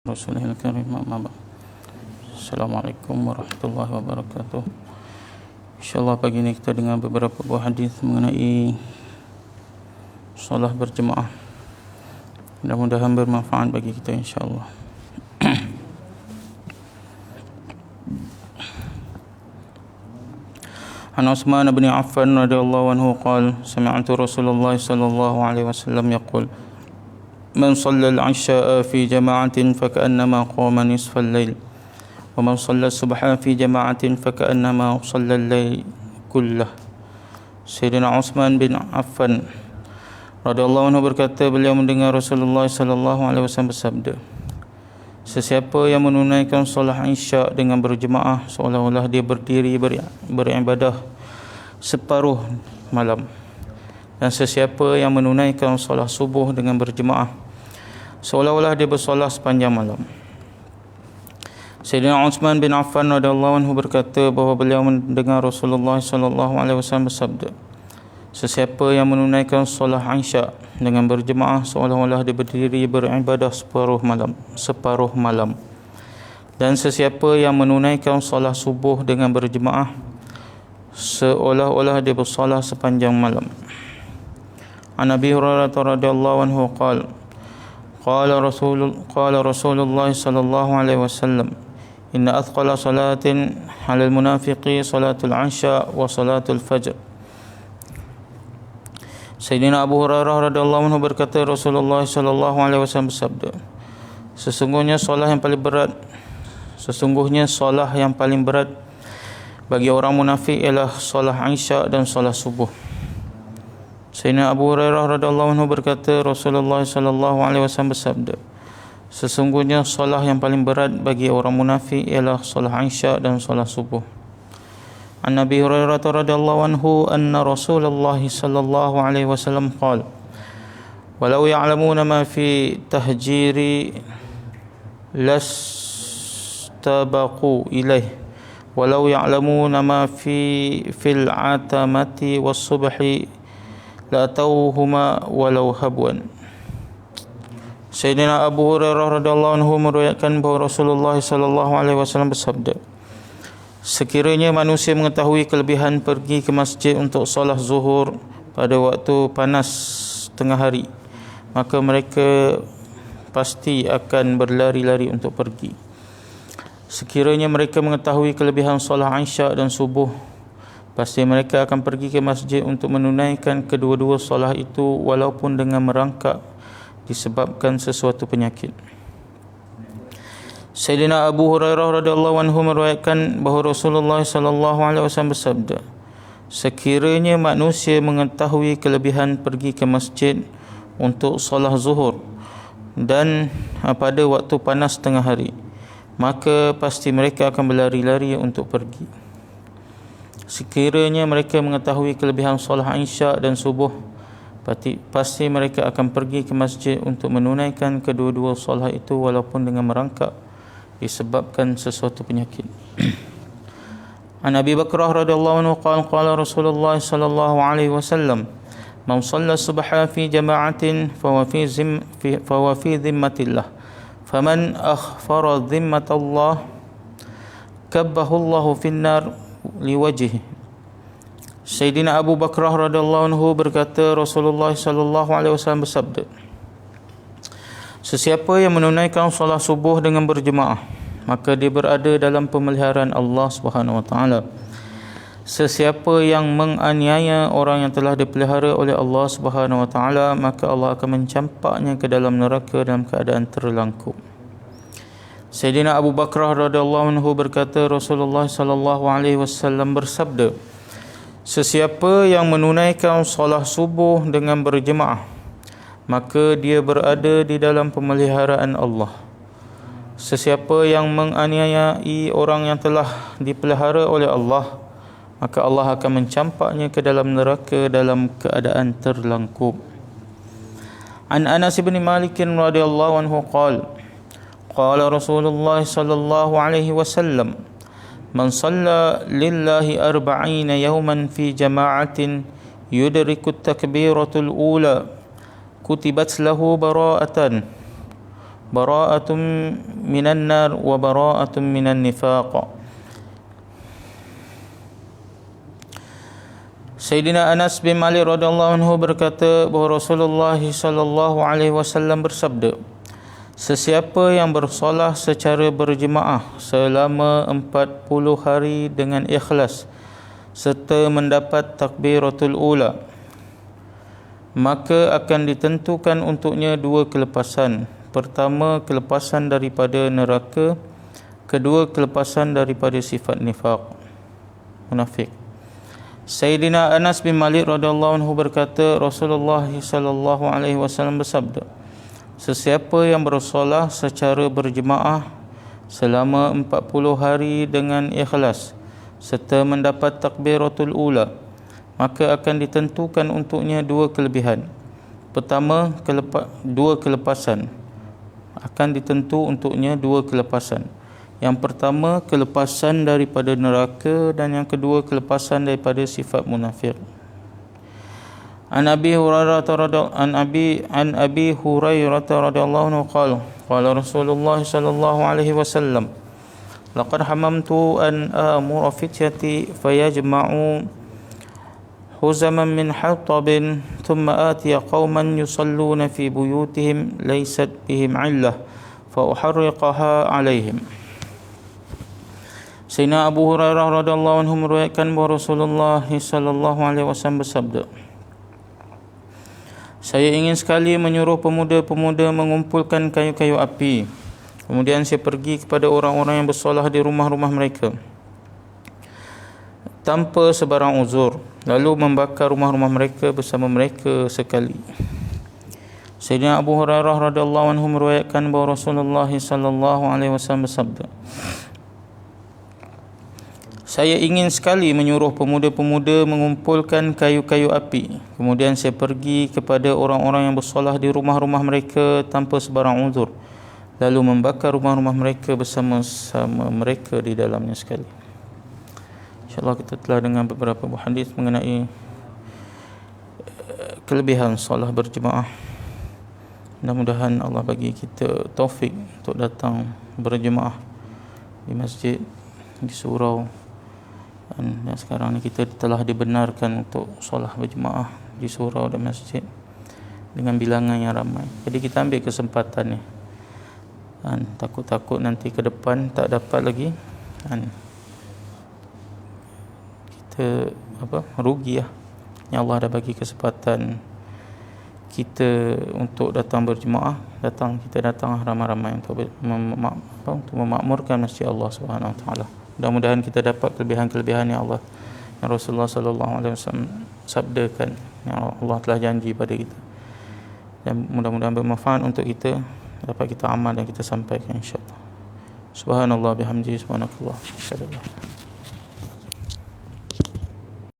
Rasulil Karim, amma ba'd. Assalamualaikum warahmatullahi wabarakatuh. InsyaAllah pagi ini kita dengar beberapa buah hadis mengenai solat berjemaah. Mudah-mudahan bermanfaat bagi kita insyaAllah. An Utsman bin Affan radhiyallahu anhu qala sami'tu Rasulullah sallallahu alaihi wasallam yaqul من صلى العشاء في جماعة فكأنما قام نصف الليل ومن صلى الصبح في جماعة فكأنما صلى الليل كله. Sayyidina Utsman bin Affan radhiyallahu anhu berkata, beliau mendengar Rasulullah sallallahu alaihi wasallam bersabda, sesiapa yang menunaikan solat Isya dengan berjemaah seolah-olah dia berdiri beribadah separuh malam, dan sesiapa yang menunaikan solat subuh dengan berjemaah seolah-olah dia bersolat sepanjang malam. Sayyidina Utsman bin Affan radhiyallahu anhu berkata bahawa beliau mendengar Rasulullah sallallahu alaihi wasallam bersabda, sesiapa yang menunaikan solat Isya dengan berjemaah seolah-olah dia berdiri beribadah separuh malam, dan sesiapa yang menunaikan solat subuh dengan berjemaah seolah-olah dia bersolat sepanjang malam. An Abi Hurairah radhiyallahu anhu qala Rasulullah sallallahu alaihi wasallam, inna athqala salatin 'alal munafiqi salatul 'isha wa salatul fajr. Sayyidina Abu Hurairah radhiyallahu anhu berkata, Rasulullah sallallahu alaihi wasallam bersabda, sesungguhnya solat yang paling berat bagi orang munafik ialah solat Isya dan solat subuh. Sayyidina Abu Hurairah radhiyallahu anhu berkata, Rasulullah sallallahu alaihi wasallam bersabda, sesungguhnya solat yang paling berat bagi orang munafik ialah solat Isya dan solat subuh. An Abi Hurairah radhiyallahu anhu anna Rasulullah sallallahu alaihi wasallam qala, walau ya'lamuna ma fi tahjiri lastabaqu ilaih walau ya'lamuna ma fil atamati was subhi la tauhuma walau habwan. Sayyidina Abu Hurairah radhiyallahu anhu meriwayatkan bahawa Rasulullah sallallahu alaihi wasallam bersabda, sekiranya manusia mengetahui kelebihan pergi ke masjid untuk solat zuhur pada waktu panas tengah hari, maka mereka pasti akan berlari-lari untuk pergi. Sekiranya mereka mengetahui kelebihan solat Isya dan subuh, pasti mereka akan pergi ke masjid untuk menunaikan kedua-dua solat itu walaupun dengan merangkak disebabkan sesuatu penyakit. Sayyidina Abu Hurairah radhiyallahu anhu meriwayatkan bahawa Rasulullah sallallahu alaihi wasallam bersabda, sekiranya manusia mengetahui kelebihan pergi ke masjid untuk solat zuhur dan pada waktu panas tengah hari, maka pasti mereka akan berlari-lari untuk pergi. Sekiranya mereka mengetahui kelebihan solat Isya dan subuh, pasti mereka akan pergi ke masjid untuk menunaikan kedua-dua solat itu walaupun dengan merangkak disebabkan sesuatu penyakit. An Abi Bakrah radhiyallahu anhu qala Rasulullah sallallahu alaihi wasallam, man shalla subha fi jama'atin fahuwa fi dhimmatillah, faman akhfara dhimmatallah kabbahu Allahu fin nar liwajhihi. Sayyidina Abu Bakrah radhiyallahu anhu berkata, Rasulullah sallallahu alaihi wasallam bersabda, sesiapa yang menunaikan solat subuh dengan berjemaah, maka dia berada dalam pemeliharaan Allah Subhanahu wa taala. Sesiapa yang menganiaya orang yang telah dipelihara oleh Allah Subhanahu wa taala, maka Allah akan mencampaknya ke dalam neraka dalam keadaan terlangkup. Sayyidina Abu Bakrah radhiyallahu anhu berkata, Rasulullah sallallahu alaihi wasallam bersabda, sesiapa yang menunaikan solat subuh dengan berjemaah, maka dia berada di dalam pemeliharaan Allah. Sesiapa yang menganiayai orang yang telah dipelihara oleh Allah, maka Allah akan mencampaknya ke dalam neraka dalam keadaan terlangkup. An Anas bin Malik radhiyallahu anhu qala Rasulullah sallallahu alaihi wasallam, man shalla lillahi 40 yawman fi jama'atin yudriku at-takbiratul ula kutibat lahu bara'atan bara'atun minan nar wa bara'atun minan nifaq. Sayyidina Anas bin Malik radhiyallahu anhu berkata bahawa Rasulullah sallallahu alaihi wasallam bersabda, sesiapa yang bersolah secara berjemaah selama 40 hari dengan ikhlas serta mendapat takbiratul ula, maka akan ditentukan untuknya dua kelepasan. Pertama, kelepasan daripada neraka. Kedua, kelepasan daripada sifat nifaq, munafik. Sayyidina Anas bin Malik radhiyallahu anhu berkata, Rasulullah sallallahu alaihi wasallam bersabda, sesiapa yang bersolah secara berjemaah selama 40 hari dengan ikhlas serta mendapat takbiratul ula, maka akan ditentukan untuknya dua kelebihan. Pertama, dua kelepasan. Akan ditentu untuknya dua kelepasan. Yang pertama, kelepasan daripada neraka, dan yang kedua, kelepasan daripada sifat munafik. An Abi Hurairah radhiyallahu anhu qala Rasulullah sallallahu alaihi wasallam, laqad hamamtu an amura fityati fayajma'u huzaman min hatabin thumma atiya qauman yusalluna fi buyutihim laysat bihim 'illah fa uharriqaha 'alaihim. Sayyidina Abu Hurairah radhiyallahu anhu meriwayatkan bahawa Rasulullah sallallahu alaihi wasallam bersabda, saya ingin sekali menyuruh pemuda-pemuda mengumpulkan kayu-kayu api. Kemudian saya pergi kepada orang-orang yang bersolah di rumah-rumah mereka tanpa sebarang uzur, lalu membakar rumah-rumah mereka bersama mereka sekali. Sayyidina Abu Hurairah radhiyallahu anhu meriwayatkan bahawa Rasulullah sallallahu alaihi wasallam bersabda, saya ingin sekali menyuruh pemuda-pemuda mengumpulkan kayu-kayu api. Kemudian saya pergi kepada orang-orang yang bersolah di rumah-rumah mereka tanpa sebarang uzur, lalu membakar rumah-rumah mereka bersama-sama mereka di dalamnya sekali. InsyaAllah kita telah dengar beberapa hadis mengenai kelebihan solat berjemaah. Mudah-mudahan Allah bagi kita taufik untuk datang berjemaah di masjid, di surau. Dan sekarang ni kita telah dibenarkan untuk solat berjemaah di surau dan masjid dengan bilangan yang ramai. Jadi kita ambil kesempatan ni. Dan takut-takut nanti ke depan tak dapat lagi. Dan kita rugi lah. Ya Allah dah bagi kesempatan kita untuk datang berjemaah. Kita datang ramai-ramai untuk memakmurkan masjid Allah Subhanahu Wa Taala. Mudah-mudahan kita dapat kelebihan-kelebihan yang Allah, yang Rasulullah sallallahu alaihi wasallam sabdakan, yang Allah telah janji pada kita. Dan mudah-mudahan bermanfaat untuk kita, dapat kita amal dan kita sampaikan insya-Allah. Subhanallah bihamdihi subhanakallah.